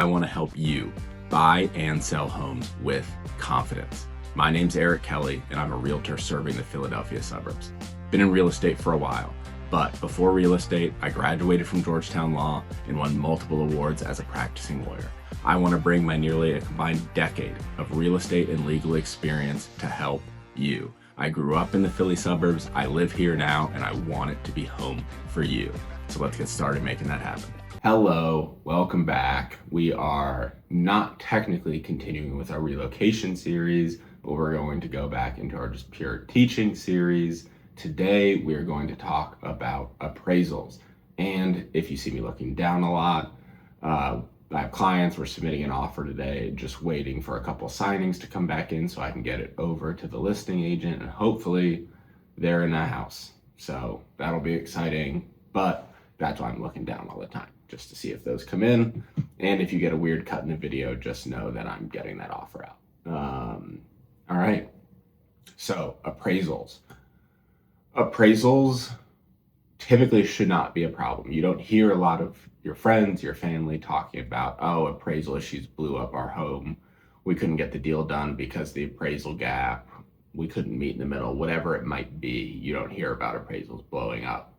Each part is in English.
I want to help you buy and sell homes with confidence. My name's Eric Kelly, and I'm a realtor serving the Philadelphia suburbs. Been in real estate for a while, but before real estate, I graduated from Georgetown Law and won multiple awards as a practicing lawyer. I want to bring my nearly a combined decade of real estate and legal experience to help you. I grew up in the Philly suburbs, I live here now, and I want it to be home for you. So let's get started making that happen. Hello, welcome back. We are not technically continuing with our relocation series, but we're going to go back into our just pure teaching series. Today, we are going to talk about appraisals. And if you see me looking down a lot, I have clients, we're submitting an offer today, just waiting for a couple signings to come back in so I can get it over to the listing agent, and hopefully they're in the house. So that'll be exciting, but that's why I'm looking down all the time, just to see if those come in. And if you get a weird cut in the video, just know that I'm getting that offer out. All right, so appraisals. Appraisals typically should not be a problem. You don't hear a lot of your friends, your family talking about, oh, appraisal issues blew up our home. We couldn't get the deal done because the appraisal gap, we couldn't meet in the middle, whatever it might be. You don't hear about appraisals blowing up,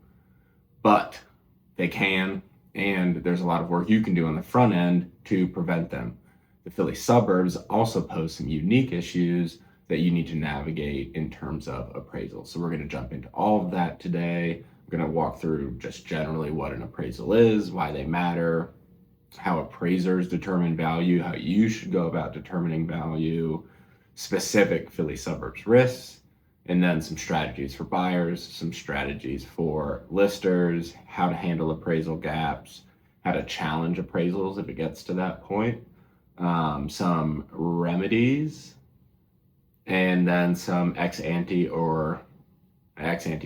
but they can, and there's a lot of work you can do on the front end to prevent them. The Philly suburbs also pose some unique issues that you need to navigate in terms of appraisal. So we're going to jump into all of that today. We're going to walk through just generally what an appraisal is, why they matter, how appraisers determine value, how you should go about determining value, specific Philly suburbs risks, and then some strategies for buyers, some strategies for listers, how to handle appraisal gaps, how to challenge appraisals if it gets to that point, some remedies, and then some ex-ante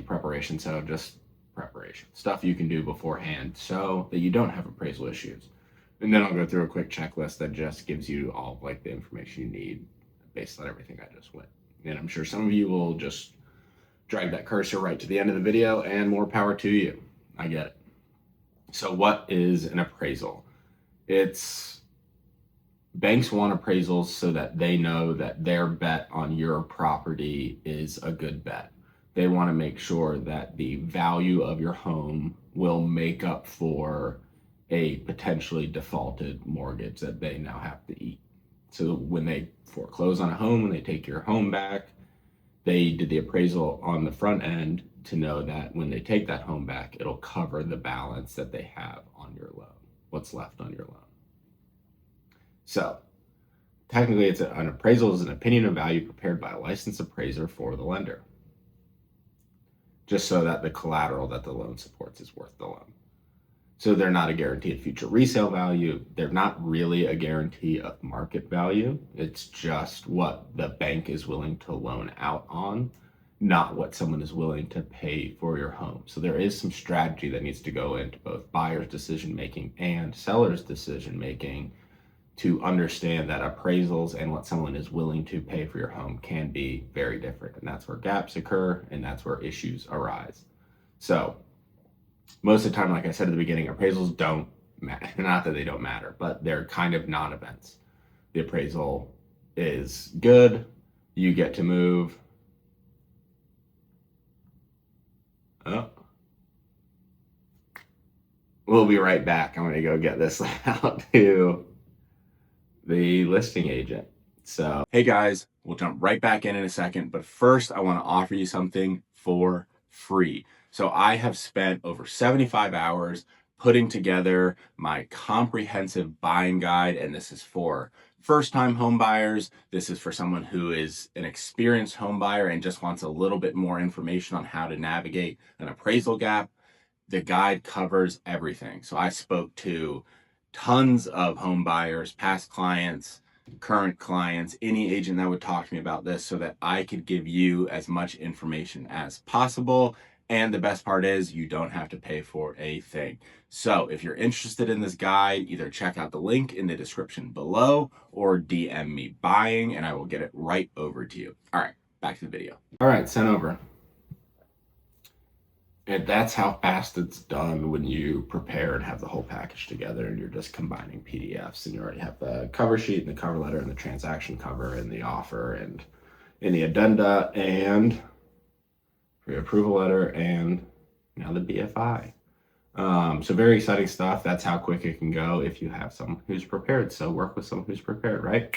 preparation. So just preparation, stuff you can do beforehand so that you don't have appraisal issues. And then I'll go through a quick checklist that just gives you all like the information you need based on everything I just went. And I'm sure some of you will just drag that cursor right to the end of the video, and more power to you. I get it. So what is an appraisal? Banks want appraisals so that they know that their bet on your property is a good bet. They want to make sure that the value of your home will make up for a potentially defaulted mortgage that they now have to eat. So when they foreclose on a home, when they take your home back, they did the appraisal on the front end to know that when they take that home back, it'll cover the balance that they have on your loan, what's left on your loan. So technically, an appraisal is an opinion of value prepared by a licensed appraiser for the lender, just so that the collateral that the loan supports is worth the loan. So they're not a guarantee of future resale value. They're not really a guarantee of market value. It's just what the bank is willing to loan out on, not what someone is willing to pay for your home. So there is some strategy that needs to go into both buyer's decision-making and seller's decision-making to understand that appraisals and what someone is willing to pay for your home can be very different. And that's where gaps occur, and that's where issues arise. So most of the time, like I said at the beginning, appraisals don't matter. Not that they don't matter, but they're kind of non-events. The appraisal is good. You get to move. Oh. We'll be right back. I'm going to go get this out to the listing agent. So, hey guys, we'll jump right back in a second. But first, I want to offer you something for free. So I have spent over 75 hours putting together my comprehensive buying guide, and this is for first-time home buyers. This is for someone who is an experienced home buyer and just wants a little bit more information on how to navigate an appraisal gap. The guide covers everything. So I spoke to tons of home buyers, past clients, current clients, any agent that would talk to me about this so that I could give you as much information as possible. And the best part is you don't have to pay for a thing. So if you're interested in this guide, either check out the link in the description below or DM me buying and I will get it right over to you. All right, back to the video. All right, sent over. And that's how fast it's done when you prepare and have the whole package together and you're just combining PDFs and you already have the cover sheet and the cover letter and the transaction cover and the offer and any addenda and pre-approval letter and now the BFI. So very exciting stuff. That's how quick it can go if you have someone who's prepared. So work with someone who's prepared, right?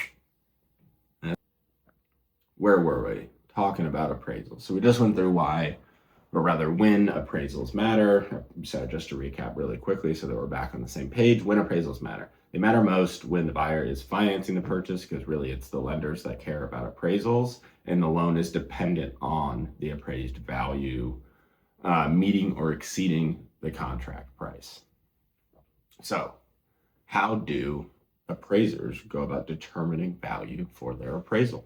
Where were we? Talking about appraisals. So we just went through why, or rather when appraisals matter. So just to recap really quickly so that we're back on the same page, when appraisals matter. They matter most when the buyer is financing the purchase because really it's the lenders that care about appraisals and the loan is dependent on the appraised value meeting or exceeding the contract price. So how do appraisers go about determining value for their appraisal?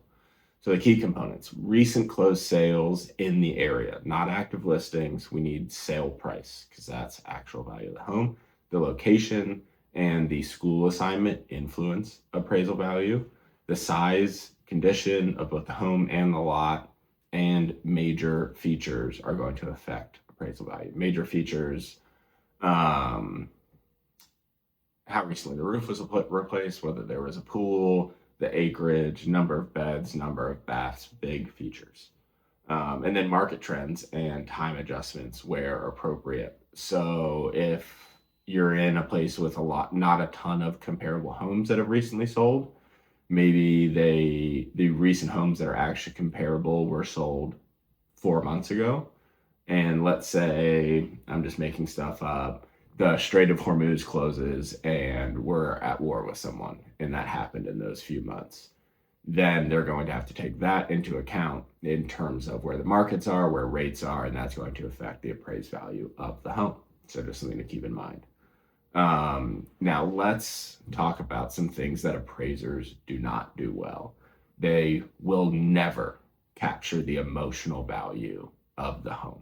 So the key components, recent closed sales in the area, not active listings. We need sale price because that's actual value of the home. The location and the school assignment influence appraisal value. The size, condition of both the home and the lot, and major features are going to affect appraisal value. Major features, how recently the roof was replaced, whether there was a pool, the acreage, number of beds, number of baths, big features. And then market trends and time adjustments where appropriate. So if you're in a place with not a ton of comparable homes that have recently sold, maybe the recent homes that are actually comparable were sold 4 months ago. And let's say, I'm just making stuff up, the Strait of Hormuz closes and we're at war with someone, and that happened in those few months. Then they're going to have to take that into account in terms of where the markets are, where rates are, and that's going to affect the appraised value of the home. So just something to keep in mind. Now let's talk about some things that appraisers do not do well. They will never capture the emotional value of the home.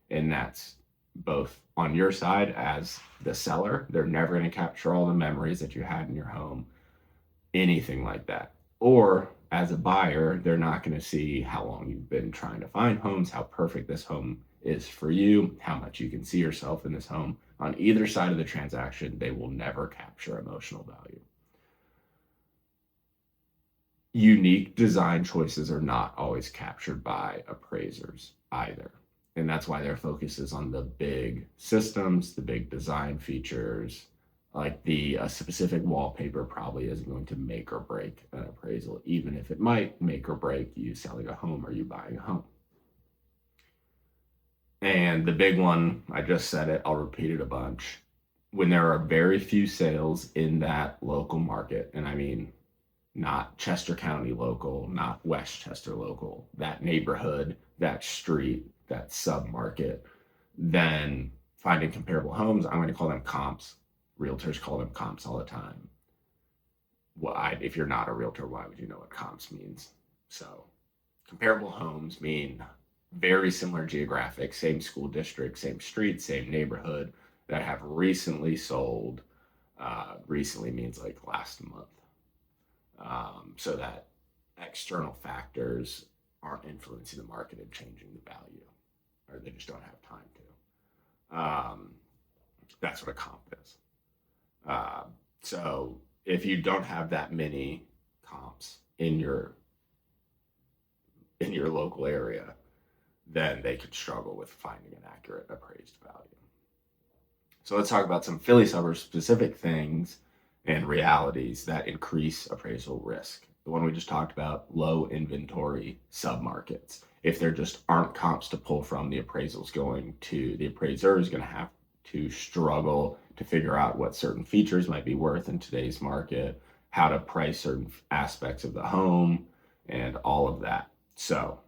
And that's both on your side as the seller. They're never going to capture all the memories that you had in your home, anything like that. Or as a buyer, they're not going to see how long you've been trying to find homes, how perfect this home is for you, how much you can see yourself in this home. On either side of the transaction, they will never capture emotional value. Unique design choices are not always captured by appraisers either. And that's why their focus is on the big systems, the big design features, like a specific wallpaper probably isn't going to make or break an appraisal, even if it might make or break you selling a home or you buying a home. And the big one, I just said it, I'll repeat it a bunch. When there are very few sales in that local market, and I mean not Chester County local, not Westchester local, that neighborhood, that street, that sub-market, then finding comparable homes, I'm going to call them comps. Realtors call them comps all the time. Well, if you're not a realtor, why would you know what comps means? So comparable homes mean very similar geographic, same school district, same street, same neighborhood that have recently sold. Recently means like last month. So that external factors aren't influencing the market and changing the value, or they just don't have time to. That's what a comp is. So if you don't have that many comps in your local area, then they could struggle with finding an accurate appraised value. So let's talk about some Philly suburb specific things and realities that increase appraisal risk. The one we just talked about, low inventory submarkets. If there just aren't comps to pull from, the appraiser is going to have to struggle to figure out what certain features might be worth in today's market, how to price certain aspects of the home, and all of that. So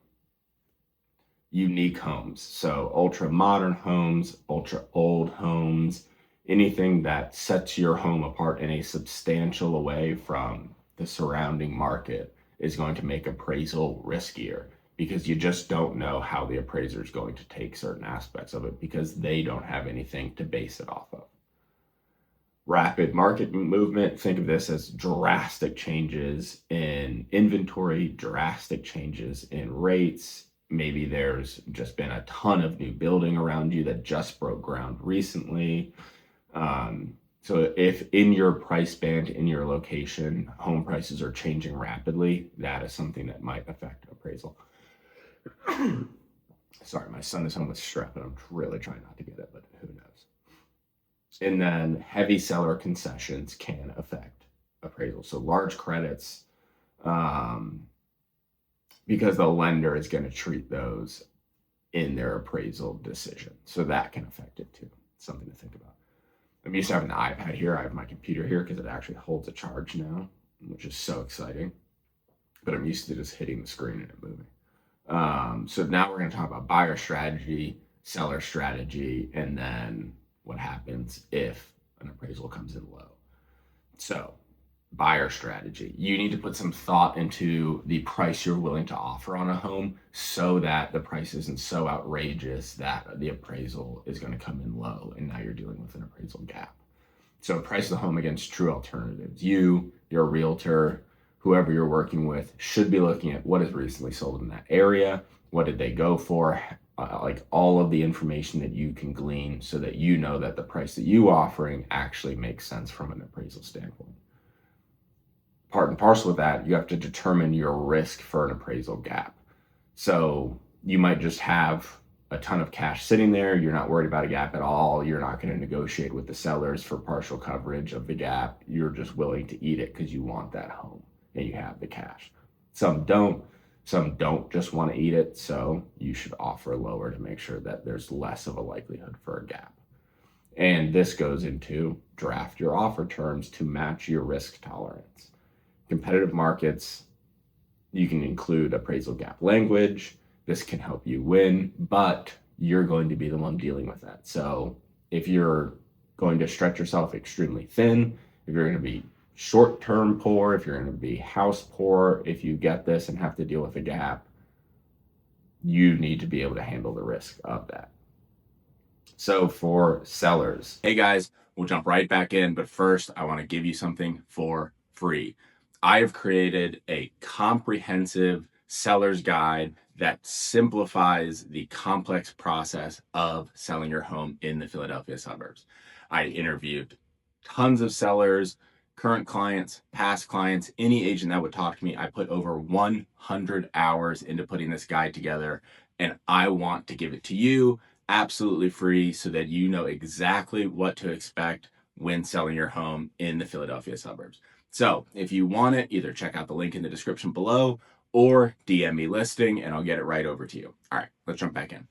unique homes. So ultra modern homes, ultra old homes, anything that sets your home apart in a substantial way from the surrounding market is going to make appraisal riskier because you just don't know how the appraiser is going to take certain aspects of it because they don't have anything to base it off of. Rapid market movement, think of this as drastic changes in inventory, drastic changes in rates, Maybe there's just been a ton of new building around you that just broke ground recently. So if in your price band, in your location, home prices are changing rapidly, that is something that might affect appraisal. Sorry, my son is home with strep and I'm really trying not to get it, but who knows. And then heavy seller concessions can affect appraisal. So large credits, because the lender is going to treat those in their appraisal decision. So that can affect it too. Something to think about. I'm used to having an iPad here. I have my computer here because it actually holds a charge now, which is so exciting. But I'm used to just hitting the screen and it moving. So now we're going to talk about buyer strategy, seller strategy, and then what happens if an appraisal comes in low. So buyer strategy. You need to put some thought into the price you're willing to offer on a home so that the price isn't so outrageous that the appraisal is going to come in low and now you're dealing with an appraisal gap. So price the home against true alternatives. You, your realtor, whoever you're working with should be looking at what is recently sold in that area. What did they go for? Like all of the information that you can glean so that you know that the price that you offering actually makes sense from an appraisal standpoint. Part and parcel with that, you have to determine your risk for an appraisal gap. So you might just have a ton of cash sitting there. You're not worried about a gap at all. You're not going to negotiate with the sellers for partial coverage of the gap. You're just willing to eat it because you want that home and you have the cash. Some don't just want to eat it. So you should offer lower to make sure that there's less of a likelihood for a gap. And this goes into draft your offer terms to match your risk tolerance. Competitive markets, you can include appraisal gap language. This can help you win, but you're going to be the one dealing with that. So if you're going to stretch yourself extremely thin, if you're going to be short-term poor, if you're going to be house poor, if you get this and have to deal with a gap, you need to be able to handle the risk of that. So for sellers, hey guys, we'll jump right back in, but first I want to give you something for free. I have created a comprehensive seller's guide that simplifies the complex process of selling your home in the Philadelphia suburbs. I interviewed tons of sellers, current clients, past clients, any agent that would talk to me. I put over 100 hours into putting this guide together, and I want to give it to you absolutely free so that you know exactly what to expect when selling your home in the Philadelphia suburbs. So if you want it, either check out the link in the description below or DM me listing and I'll get it right over to you. All right, let's jump back in.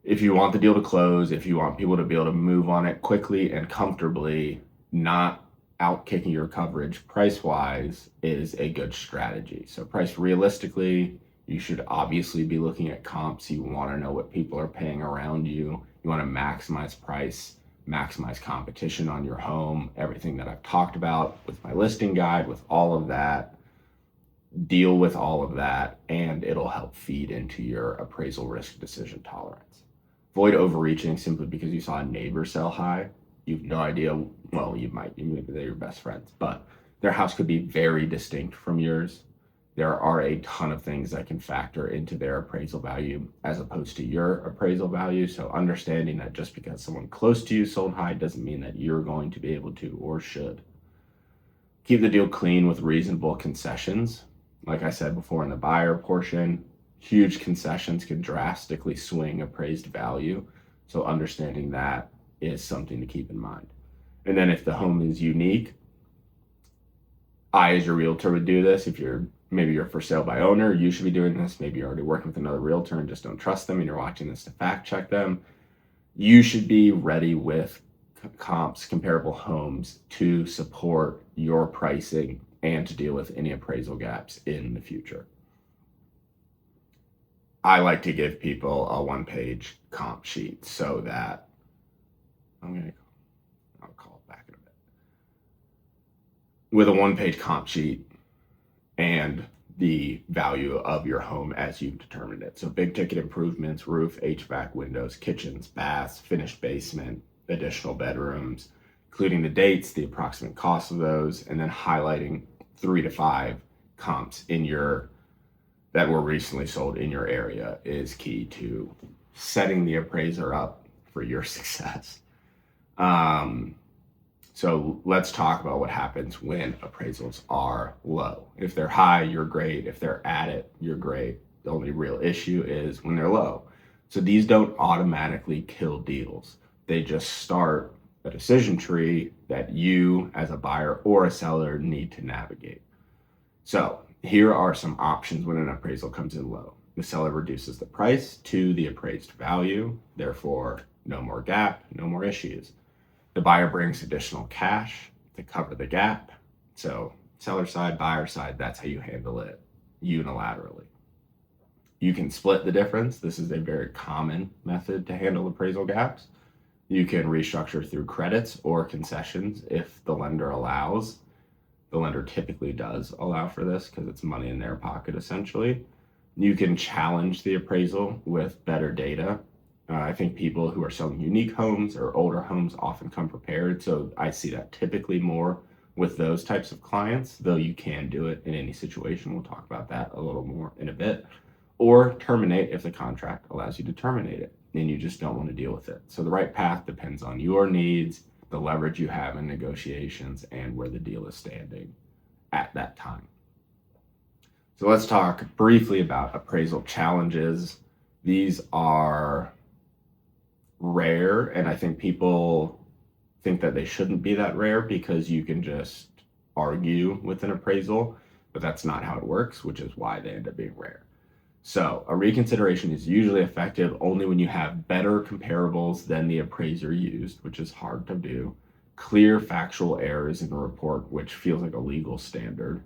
If you want the deal to close, if you want people to be able to move on it quickly and comfortably, not out kicking your coverage price-wise is a good strategy. So price realistically, you should obviously be looking at comps. You want to know what people are paying around you. You want to maximize price, maximize competition on your home, everything that I've talked about with my listing guide, with all of that, deal with all of that, and it'll help feed into your appraisal risk decision tolerance. Avoid overreaching simply because you saw a neighbor sell high. You have no idea, well, you might, maybe they're your best friends, but their house could be very distinct from yours. There are a ton of things that can factor into their appraisal value as opposed to your appraisal value. So understanding that just because someone close to you sold high doesn't mean that you're going to be able to or should. Keep the deal clean with reasonable concessions. Like I said before in the buyer portion, huge concessions can drastically swing appraised value. So understanding that is something to keep in mind. And then if the home is unique, I as your realtor would do this. If maybe you're for sale by owner, you should be doing this. Maybe you're already working with another realtor and just don't trust them and you're watching this to fact check them. You should be ready with comps, comparable homes to support your pricing and to deal with any appraisal gaps in the future. I like to give people a one-page comp sheet so that I'll call it back in a bit. With a one-page comp sheet and the value of your home as you've determined it. So big ticket improvements, roof, HVAC, windows, kitchens, baths, finished basement, additional bedrooms, including the dates, the approximate cost of those, and then highlighting 3 to 5 comps in your that were recently sold in your area is key to setting the appraiser up for your success. So let's talk about what happens when appraisals are low. If they're high, you're great. If they're at it, you're great. The only real issue is when they're low. So these don't automatically kill deals. They just start a decision tree that you as a buyer or a seller need to navigate. So here are some options when an appraisal comes in low. The seller reduces the price to the appraised value, therefore no more gap, no more issues. The buyer brings additional cash to cover the gap. So seller side, buyer side, that's how you handle it unilaterally. You can split the difference. This is a very common method to handle appraisal gaps. You can restructure through credits or concessions if the lender allows. The lender typically does allow for this because it's money in their pocket essentially. You can challenge the appraisal with better data. I think people who are selling unique homes or older homes often come prepared. So I see that typically more with those types of clients, though you can do it in any situation. We'll talk about that a little more in a bit. Or terminate if the contract allows you to terminate it and you just don't want to deal with it. So the right path depends on your needs, the leverage you have in negotiations, and where the deal is standing at that time. So let's talk briefly about appraisal challenges. These are rare, and I think people think that they shouldn't be that rare because you can just argue with an appraisal, but that's not how it works, which is why they end up being rare. So a reconsideration is usually effective only when you have better comparables than the appraiser used, which is hard to do, clear factual errors in the report, which feels like a legal standard,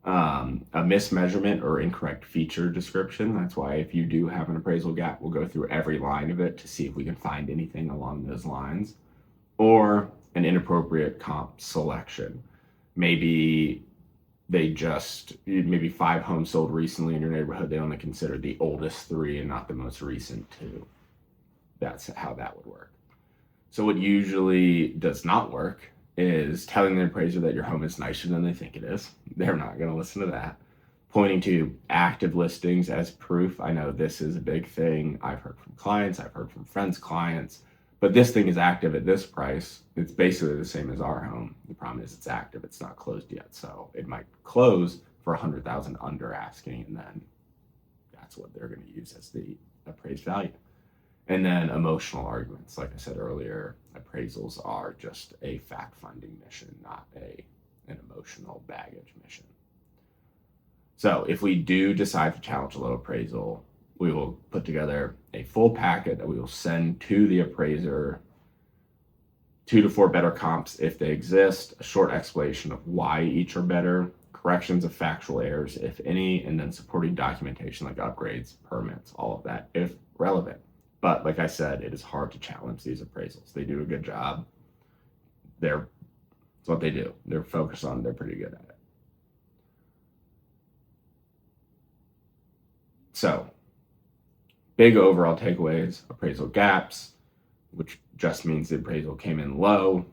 a mismeasurement or incorrect feature description. That's why if you do have an appraisal gap, we'll go through every line of it to see if we can find anything along those lines, or an inappropriate comp selection. Maybe 5 homes sold recently in your neighborhood, they only consider the oldest 3 and not the most recent 2. That's how that would work. So what usually does not work is telling the appraiser that your home is nicer than they think it is. They're not going to listen to that. Pointing to active listings as proof. I know this is a big thing. I've heard from clients, I've heard from friends' clients, but this thing is active at this price. It's basically the same as our home. The problem is it's active, it's not closed yet. So it might close for $100,000 under asking, and then that's what they're going to use as the appraised value. And then emotional arguments. Like I said earlier, appraisals are just a fact-finding mission, not an emotional baggage mission. So if we do decide to challenge a low appraisal, we will put together a full packet that we will send to the appraiser, 2 to 4 better comps if they exist, a short explanation of why each are better, corrections of factual errors, if any, and then supporting documentation like upgrades, permits, all of that, if relevant. But like I said, it is hard to challenge these appraisals. They do a good job. It's what they do. They're focused on, they're pretty good at it. So, big overall takeaways: appraisal gaps, which just means the appraisal came in low.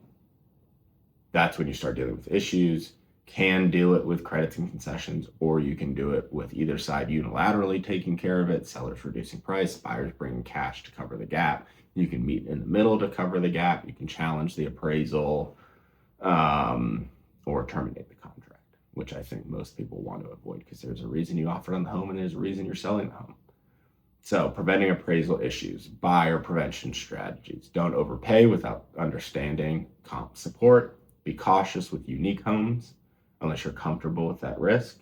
That's when you start dealing with issues. Can deal it with credits and concessions, or you can do it with either side unilaterally taking care of it, sellers reducing price, buyers bringing cash to cover the gap. You can meet in the middle to cover the gap. You can challenge the appraisal, or terminate the contract, which I think most people want to avoid because there's a reason you offered on the home and there's a reason you're selling the home. So preventing appraisal issues, buyer prevention strategies. Don't overpay without understanding comp support. Be cautious with unique homes unless you're comfortable with that risk.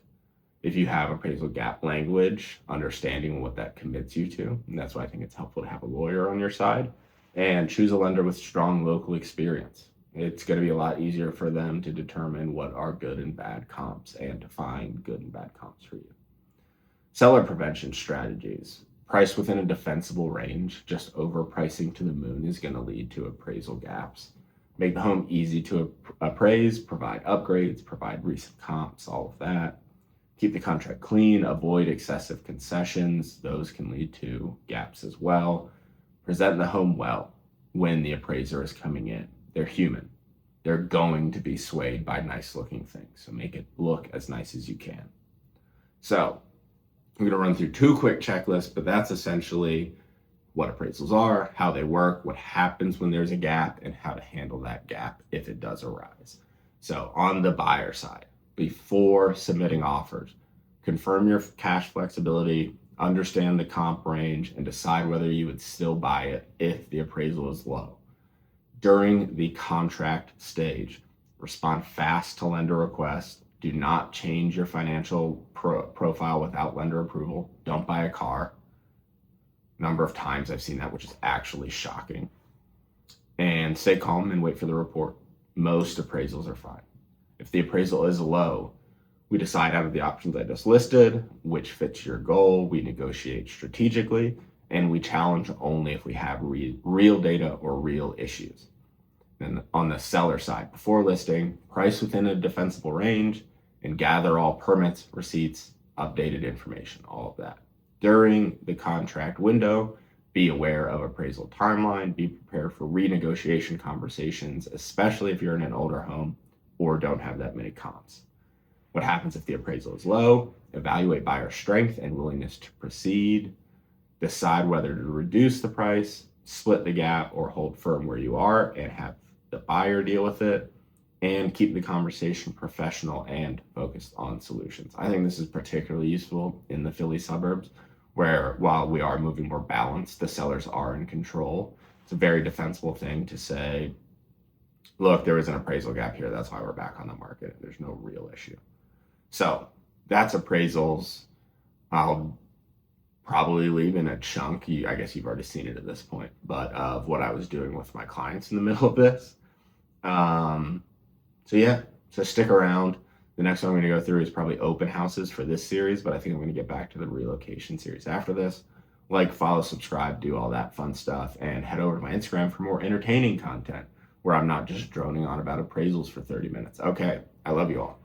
If you have appraisal gap language, understanding what that commits you to. And that's why I think it's helpful to have a lawyer on your side. And choose a lender with strong local experience. It's going to be a lot easier for them to determine what are good and bad comps and to find good and bad comps for you. Seller prevention strategies. Price within a defensible range. Just overpricing to the moon is going to lead to appraisal gaps. Make the home easy to appraise, provide upgrades, provide recent comps, all of that. Keep the contract clean, avoid excessive concessions. Those can lead to gaps as well. Present the home well when the appraiser is coming in. They're human. They're going to be swayed by nice looking things. So make it look as nice as you can. So I'm going to run through 2 quick checklists, but that's essentially what appraisals are, how they work, what happens when there's a gap, and how to handle that gap if it does arise. So on the buyer side, before submitting offers, confirm your cash flexibility, understand the comp range, and decide whether you would still buy it if the appraisal is low. During the contract stage, respond fast to lender requests. Do not change your financial profile without lender approval. Don't buy a car. Number of times I've seen that, which is actually shocking. And stay calm and wait for the report. Most appraisals are fine. If the appraisal is low, we decide out of the options I just listed which fits your goal. We negotiate strategically, and we challenge only if we have real data or real issues. And on the seller side, before listing, price within a defensible range and gather all permits, receipts, updated information, all of that. During the contract window, be aware of appraisal timeline, be prepared for renegotiation conversations, especially if you're in an older home or don't have that many comps. What happens if the appraisal is low? Evaluate buyer strength and willingness to proceed. Decide whether to reduce the price, split the gap, or hold firm where you are and have the buyer deal with it, and keep the conversation professional and focused on solutions. I think this is particularly useful in the Philly suburbs, where while we are moving more balanced, the sellers are in control. It's a very defensible thing to say, look, there is an appraisal gap here. That's why we're back on the market. There's no real issue. So that's appraisals. I'll probably leave in a chunk. I guess you've already seen it at this point, but of what I was doing with my clients in the middle of this. So stick around. The next one I'm going to go through is probably open houses for this series, but I think I'm going to get back to the relocation series after this. Like, follow, subscribe, do all that fun stuff, and head over to my Instagram for more entertaining content where I'm not just droning on about appraisals for 30 minutes. Okay, I love you all.